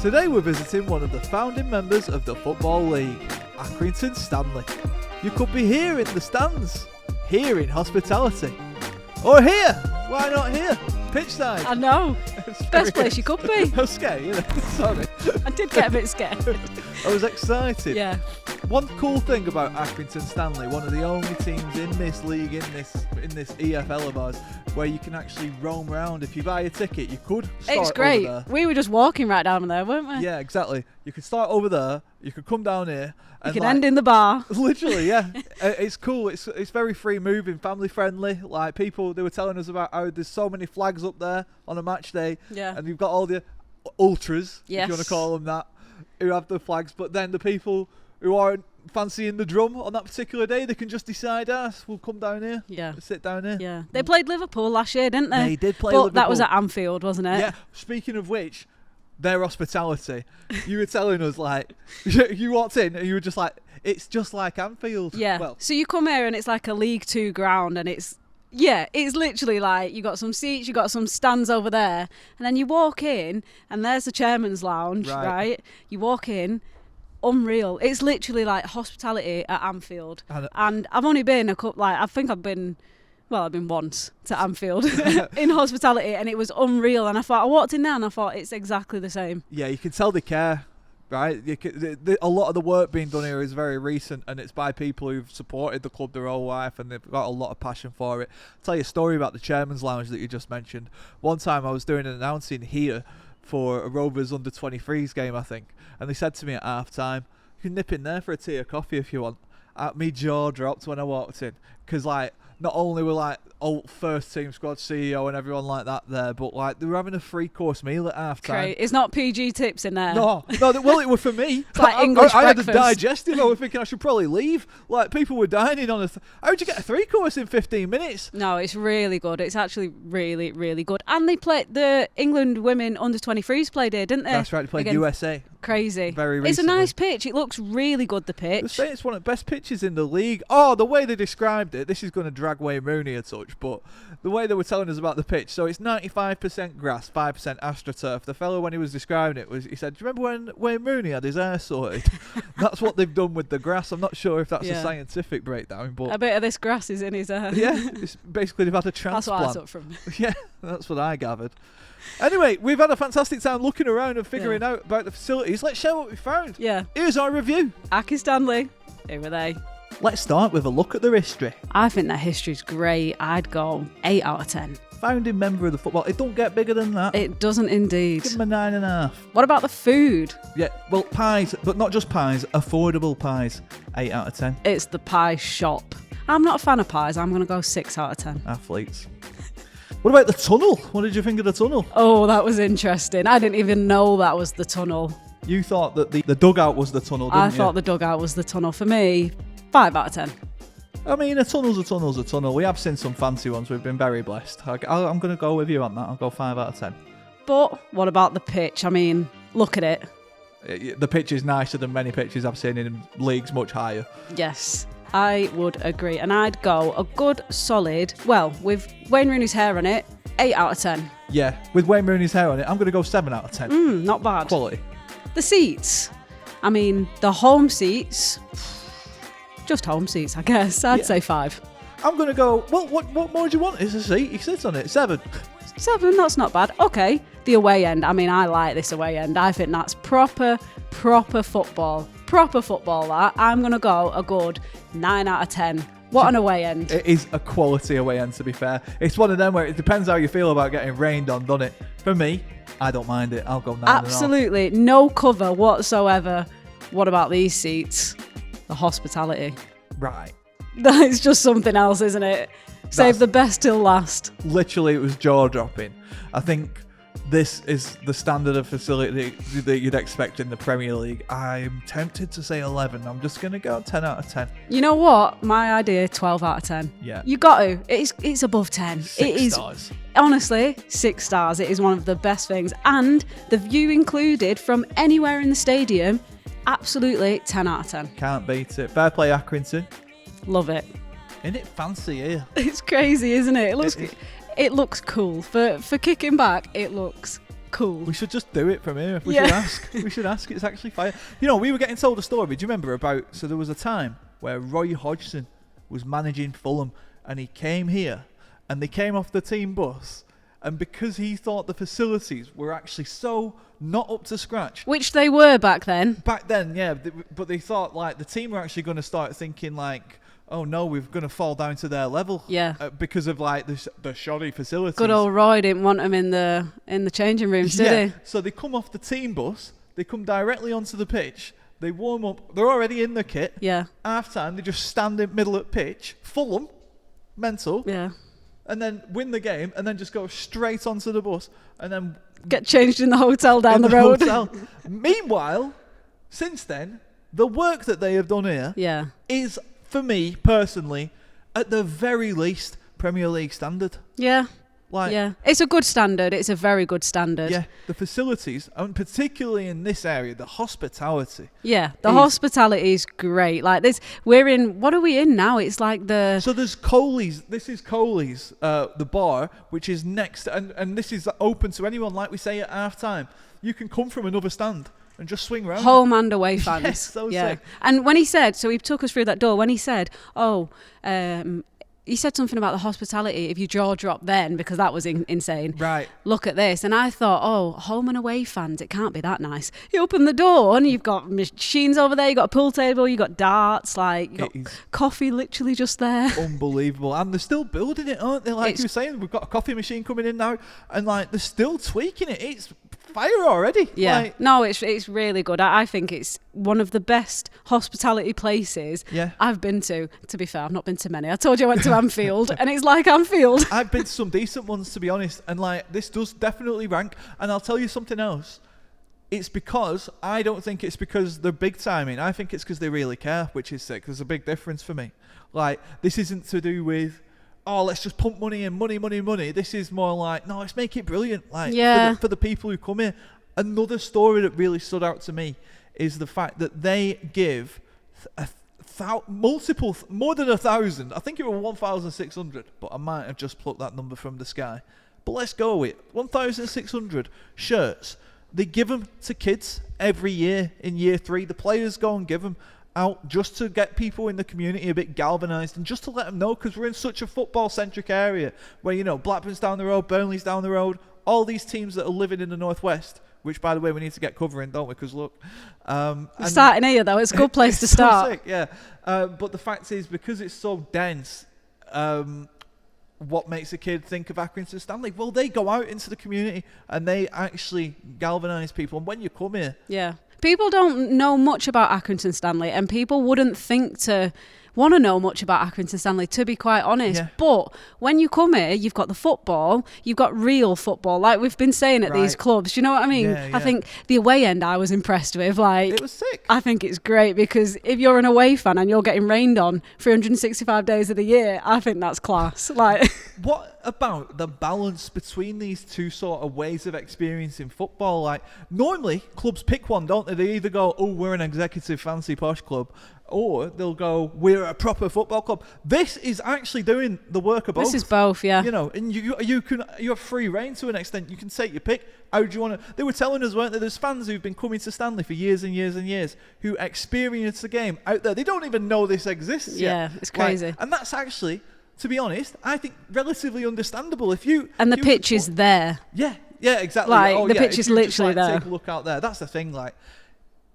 Today we're visiting one of the founding members of the Football League, Accrington Stanley. You could be here in the stands, here in hospitality, or here, why not here, pitchside. I know, best place you could be. I was scared, you know, sorry. I did get a bit scared. I was excited. Yeah. One cool thing about Accrington Stanley, one of the only teams in this league, in this EFL of ours, where you can actually roam around. If you buy a ticket, you could start It's great. over there. We were just walking right down there, weren't we? Yeah, exactly. You could start over there, you could come down here. You can end in the bar. Literally, yeah. It's cool. It's very free moving, family friendly. Like people, they were telling us about how there's so many flags up there on a match day. Yeah. And you've got all the ultras, if Yes. you want to call them that, who have the flags. But then the people who aren't fancying the drum on that particular day, they can just decide, we'll come down here. Yeah. Sit down here. Yeah. They played Liverpool last year, didn't they? They did play but Liverpool. that was at Anfield, wasn't it? Yeah. Speaking of which, their hospitality. You were telling us, like, you walked in and you were just like, it's just like Anfield. Yeah. Well, So you come here and it's like a League Two ground, and it's literally like you got some seats, you got some stands over there, and then you walk in and there's the chairman's lounge, right? You walk in, unreal. It's literally like hospitality at Anfield. And I've only been I've been once to Anfield in hospitality, and it was unreal. And I walked in there and I thought it's exactly the same. Yeah, you can tell they care, right? A lot of the work being done here is very recent, and it's by people who've supported the club their whole life, and they've got a lot of passion for it. I'll tell you a story about the Chairman's Lounge that you just mentioned. One time I was doing an announcing here for a Rovers under 23s game, I think, and they said to me at half time, you can nip in there for a tea or coffee if you want. Me jaw dropped when I walked in, because like not only were like old first team squad CEO and everyone like that there, but like they were having a 3-course meal at half time. Great. It's not PG tips in there. No, well, it was for me. It's like English I had a breakfast. digestive. I was thinking I should probably leave. Like people were dining on how'd you get a 3-course in 15 minutes? No, it's really good. It's actually really, really good. And they played, the England women under 23s played here, didn't they? That's right. They played USA. Crazy. Very It's a recently. nice pitch. It looks really good, the They pitch. say it's one of the best pitches in the league. Oh, the way they described it, this is going to drag Wayne Rooney a touch, but the way they were telling us about the pitch, so it's 95% grass, 5% AstroTurf. The fellow, when he was describing it, he said, do you remember when Wayne Rooney had his hair sorted? That's what they've done with the grass. I'm not sure if that's a scientific breakdown, but A bit of this grass is in his hair. yeah, it's basically they've had a transplant. That's what I took from. Yeah, that's what I gathered. Anyway, we've had a fantastic time looking around and figuring out about the facilities. Let's share what we found. Yeah. Here's our review. Accrington Stanley. Who were they? Let's start with a look at their history. I think their history's great. I'd go 8 out of 10. Founding member of the football. It don't get bigger than that. It doesn't indeed. Give them a 9.5. What about the food? Yeah, well, pies, but not just pies, affordable pies. 8 out of 10. It's the pie shop. I'm not a fan of pies. I'm going to go 6 out of 10. Athletes. What about the tunnel? What did you think of the tunnel? Oh, that was interesting. I didn't even know that was the tunnel. You thought that the dugout was the tunnel, didn't you? I thought the dugout was the tunnel. For me, 5 out of 10. I mean, a tunnel's a tunnel's a tunnel. We have seen some fancy ones. We've been very blessed. I'm going to go with you on that. I'll go 5 out of 10. But what about the pitch? I mean, look at it. The pitch is nicer than many pitches I've seen in leagues much higher. Yes, I would agree. And I'd go a good solid, well, with Wayne Rooney's hair on it, 8 out of 10. Yeah, with Wayne Rooney's hair on it, I'm going to go 7 out of 10. Not bad. Quality. The seats. I mean, the home seats, just home seats, I guess. I'd say 5. I'm going to go, well, what more do you want? It's a seat. He sits on it. 7. 7, that's not bad. Okay, the away end. I mean, I like this away end. I think that's proper football. Proper football, that. I'm going to go a good 9 out of 10. What an away end. It is a quality away end, to be fair. It's one of them where it depends how you feel about getting rained on, doesn't it? For me, I don't mind it. I'll go 9. Absolutely. No cover whatsoever. What about these seats? The hospitality. Right. That's just something else, isn't it? Save the best till last. Literally, it was jaw-dropping. I think this is the standard of facility that you'd expect in the Premier League. I'm tempted to say 11. I'm just going to go 10 out of 10. You know what? My idea, 12 out of 10. Yeah. You got to. It's above 10. 6 it is, stars. Honestly, 6 stars. It is one of the best things. And the view included from anywhere in the stadium, absolutely 10 out of 10. Can't beat it. Fair play, Accrington. Love it. Isn't it fancy here? It's crazy, isn't it? It looks cool. For kicking back, it looks Cool. We should just do it from here. We should ask. We should ask. It's actually fire. You know, we were getting told a story. Do you remember about? So there was a time where Roy Hodgson was managing Fulham, and he came here, and they came off the team bus, and because he thought the facilities were actually so not up to scratch, which they were back then. Back then, yeah, but they thought like the team were actually going to start thinking like, oh no, we're going to fall down to their level. Yeah. Because of like the shoddy facilities. Good old Roy didn't want them in the changing rooms, did he? So they come off the team bus, they come directly onto the pitch, they warm up, they're already in the kit. Yeah. Half time, they just stand in middle of pitch, Fulham, mental. Yeah. And then win the game, and then just go straight onto the bus, and then get changed in the hotel down the road. Meanwhile, since then, the work that they have done here is, for me personally, at the very least, Premier League standard. Yeah. Like, yeah, it's a good standard. It's a very good standard. Yeah, the facilities, and particularly in this area, the hospitality. Yeah, the hospitality is great. Like this, we're in. What are we in now? It's like the. So there's Coley's. This is Coley's, the bar, which is next, and this is open to anyone. Like we say at half time, you can come from another stand and just swing around. Home and away fans. Yes, so sick. And when he said, so he took us through that door. When he said, he said something about the hospitality, if your jaw dropped then, because that was insane. Right. Look at this. And I thought, home and away fans, it can't be that nice. You open the door and you've got machines over there, you've got a pool table, you've got darts, like, you've got coffee literally just there. Unbelievable. And they're still building it, aren't they? Like you were saying, we've got a coffee machine coming in now, and like they're still tweaking it. It's fire already. Yeah. No, it's really good. I think it's one of the best hospitality places I've been to. To be fair, I've not been to many. I told you I went to Anfield, and it's like Anfield. I've been to some decent ones, to be honest, and like this does definitely rank. And I'll tell you something else. It's because I don't think it's because they're big timing. I think it's because they really care, which is sick. There's a big difference for me. Like, this isn't to do with, let's just pump money in, money. This is more like, no, let's make it brilliant. Like, for the people who come here. Another story that really stood out to me is the fact that they give more than 1,000. I think it was 1,600, but I might have just plucked that number from the sky. But let's go with 1,600 shirts. They give them to kids every year in year 3. The players go and give them out just to get people in the community a bit galvanised and just to let them know, because we're in such a football-centric area where, you know, Blackburn's down the road, Burnley's down the road, all these teams that are living in the northwest, which, by the way, we need to get covering, don't we? Because look, we're starting here though. It's a good place to start. So sick, yeah. But the fact is, because it's so dense, what makes a kid think of Accrington Stanley? Well, they go out into the community and they actually galvanise people. And when you come here, people don't know much about Accrington Stanley, and people wouldn't think to want to know much about Accrington Stanley, to be quite honest. But when you come here, you've got the football, you've got real football, like we've been saying at these clubs. Do you know what I mean? I think the away end I was impressed with. Like, it was sick. I think it's great, because if you're an away fan and you're getting rained on 365 days of the year, I think that's class. Like, what about the balance between these two sort of ways of experiencing football? Like, normally clubs pick one, don't they? They either go, we're an executive fancy posh club, or they'll go, we're a proper football club. This is actually doing the work of both. This is both, yeah. You know, and you have free reign to an extent. You can take your pick. How do you want to? They were telling us, weren't they? There's fans who've been coming to Stanley for years and years and years who experience the game out there. They don't even know this exists yet. Yeah, it's crazy. And that's actually, to be honest, I think relatively understandable. If the pitch is there. Yeah, exactly. Like, the pitch is literally there. Take a look out there. That's the thing. Like,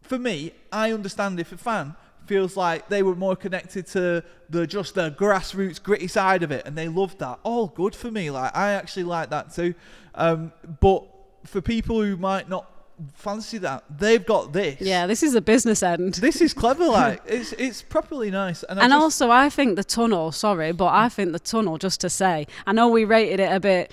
for me, I understand if a fan feels like they were more connected to the grassroots gritty side of it, and they loved that. All good for me. Like, I actually like that too. But for people who might not fancy that, they've got this. Yeah, this is the business end. This is clever. Like, it's properly nice. And also, I think the tunnel. Sorry, but I think the tunnel. Just to say, I know we rated it a bit.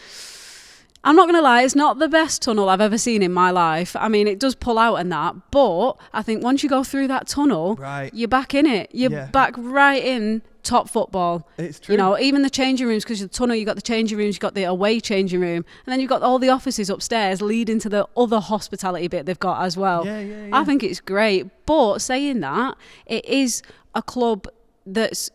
I'm not going to lie, it's not the best tunnel I've ever seen in my life. I mean, it does pull out and that, but I think once you go through that tunnel, you're back in it. You're back right in top football. It's true. You know, even the changing rooms, because the tunnel, you've got the changing rooms, you've got the away changing room, and then you've got all the offices upstairs leading to the other hospitality bit they've got as well. Yeah. I think it's great. But saying that, it is a club that's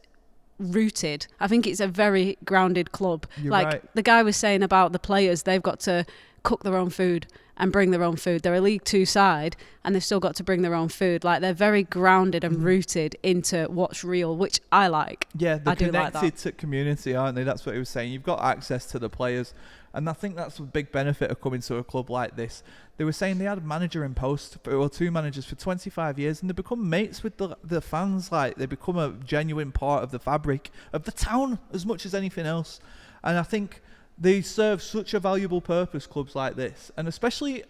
rooted. I think it's a very grounded club. You're right. The guy was saying about the players, they've got to cook their own food and bring their own food. They're a League Two side and they've still got to bring their own food. Like, they're very grounded and rooted into what's real, which I like. Yeah, they're connected like to community, aren't they? That's what he was saying. You've got access to the players. And I think that's a big benefit of coming to a club like this. They were saying they had a manager in post, or 2 managers for 25 years, and they become mates with the fans. Like, they become a genuine part of the fabric of the town as much as anything else. And I think they serve such a valuable purpose, clubs like this. And especially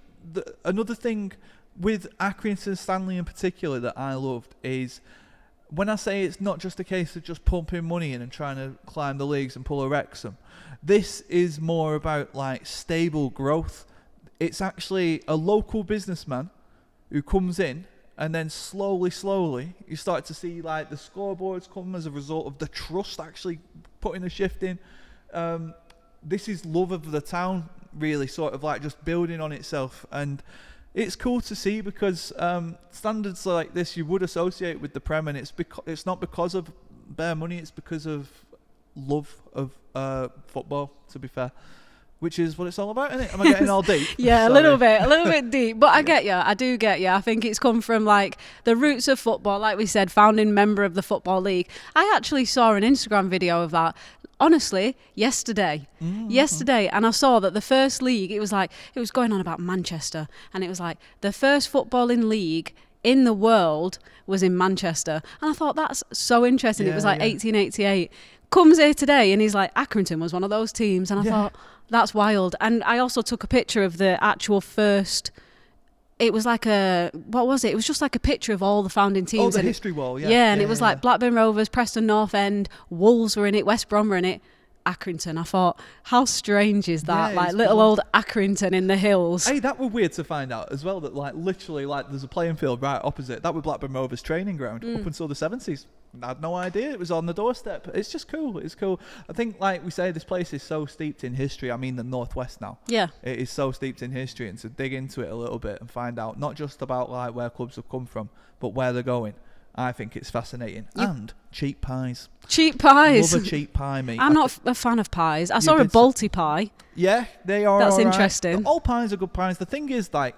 another thing with Accrington Stanley in particular that I loved is, when I say it's not just a case of just pumping money in and trying to climb the leagues and pull a Wrexham, this is more about like stable growth. It's actually a local businessman who comes in, and then slowly you start to see like the scoreboards come as a result of the trust actually putting a shift in. This is love of the town, really, sort of like just building on itself. And it's cool to see, because standards like this you would associate with the Prem, and it's not because of bare money, it's because of love of football, to be fair, which is what it's all about, isn't it? Am I getting all deep? Yeah, a little bit deep, but I do get you. I think it's come from like the roots of football, like we said, founding member of the Football League. I actually saw an Instagram video of that, honestly, yesterday, and I saw that the first league, it was going on about Manchester, and it was like the first footballing league in the world was in Manchester, and I thought that's so interesting. It was like 1888. Comes here today, and he's like, Accrington was one of those teams, and I thought, that's wild. And I also took a picture of the actual first. It was like what was it? It was just like a picture of all the founding teams. Oh, the history wall, yeah. Yeah, and it was like Blackburn Rovers, Preston North End, Wolves were in it, West Brom were in it, Accrington. I thought, how strange is that? Yeah, like little old Accrington in the hills. Hey, that were weird to find out as well, that like literally like there's a playing field right opposite. That was Blackburn Rovers training ground up until the 70s. I had no idea it was on the doorstep. It's just cool. It's cool. I think, like we say, this place is so steeped in history. I mean, the Northwest now. Yeah. It is so steeped in history, and to dig into it a little bit and find out not just about like where clubs have come from, but where they're going, I think it's fascinating. And cheap pies. Cheap pies. Love a cheap pie, mate. I'm not a fan of pies. I saw a Balti pie. Yeah, they are. That's all interesting. Right. All pies are good pies. The thing is, like,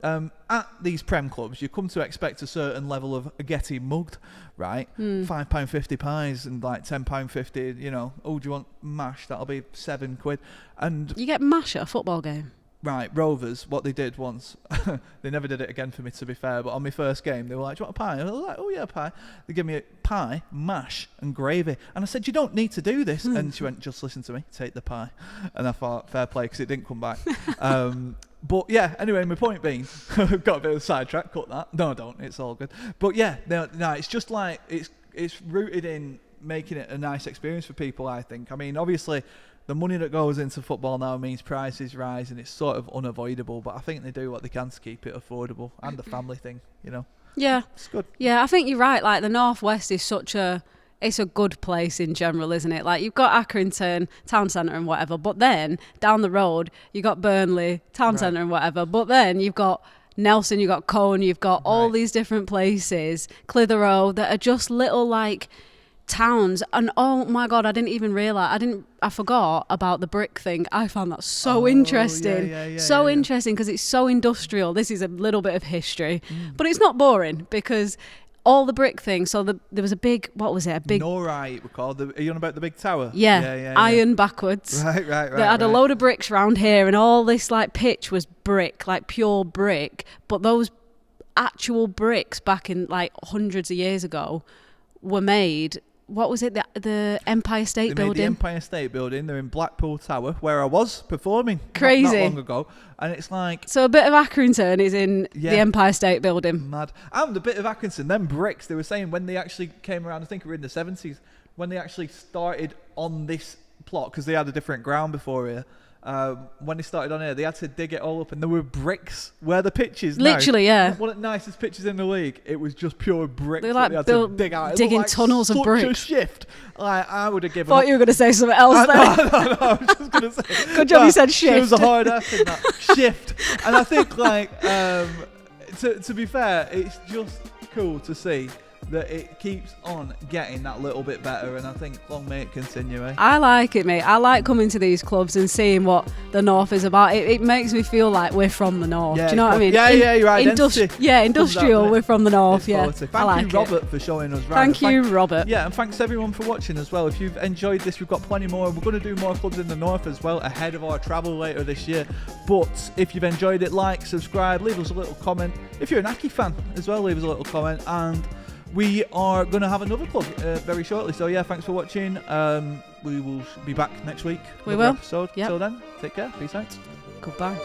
at these Prem clubs, you come to expect a certain level of getting mugged, right? £5.50 pies and like £10.50, you know, oh, do you want mash? That'll be £7. And you get mash at a football game. Right, Rovers, what they did once, they never did it again for me, to be fair, but on my first game, they were like, do you want a pie? And I was like, oh yeah, pie. They gave me a pie, mash, and gravy. And I said, you don't need to do this. And she went, just listen to me, take the pie. And I thought, fair play, because it didn't come back. But yeah, anyway, my point being, I've got a bit of a sidetrack, cut that. No, I don't, it's all good. But yeah, no, it's just like, it's rooted in making it a nice experience for people, I think. I mean, obviously, the money that goes into football now means prices rise, and it's sort of unavoidable, but I think they do what they can to keep it affordable, and the family thing, you know. Yeah. It's good. Yeah, I think you're right. Like, the Northwest is it's a good place in general, isn't it? Like, you've got Accrington, town centre and whatever, but then down the road, you've got Burnley, town centre and whatever, but then you've got Nelson, you've got Cone, you've got all these different places, Clitheroe, that are just little, like, towns. And oh my god, I didn't even realise, I forgot about the brick thing. I found that so interesting. Interesting, because it's so industrial. This is a little bit of history, but it's not boring, because all the brick things. So there was a big, what was it? A big Norite, we called. Are you on about the big tower? Yeah. Iron backwards. Right. They had a load of bricks round here, and all this like pitch was brick, like pure brick. But those actual bricks back in like hundreds of years ago were made. What was it? The Empire State Building. Made the Empire State Building. They're in Blackpool Tower, where I was performing. Crazy. Not long ago, and it's like. So a bit of Accrington is in the Empire State Building. Mad. And a bit of Accrington. Them bricks. They were saying when they actually came around. I think we were in the 70s when they actually started on this plot, because they had a different ground before here. When they started on here, they had to dig it all up, and there were bricks where the pitches. Literally, one of the nicest pitches in the league. It was just pure bricks. They like they had to dig out. Digging tunnels of bricks. Such a shift. Like, I would have given. Thought you were going to say something else. No, I was just going to say. Good job, you said shift. She was a hard ass in that shift, and I think like to be fair, it's just cool to see that it keeps on getting that little bit better, and I think long may it continue. I like it, mate. I like coming to these clubs and seeing what the North is about. It makes me feel like we're from the North. Yeah, do you know what I mean? Yeah, you're right. Industrial. We're from the North. Yeah, Thank you, Robert, for showing us Thank around. you, Robert. Yeah, and thanks everyone for watching as well. If you've enjoyed this, we've got plenty more. We're going to do more clubs in the North as well ahead of our travel later this year. But if you've enjoyed it, like, subscribe, leave us a little comment. If you're an Aki fan as well, leave us a little comment. And we are going to have another club very shortly. So yeah, thanks for watching. We will be back next week. We will. Episode. Yep. Till then, take care. Peace out. Goodbye.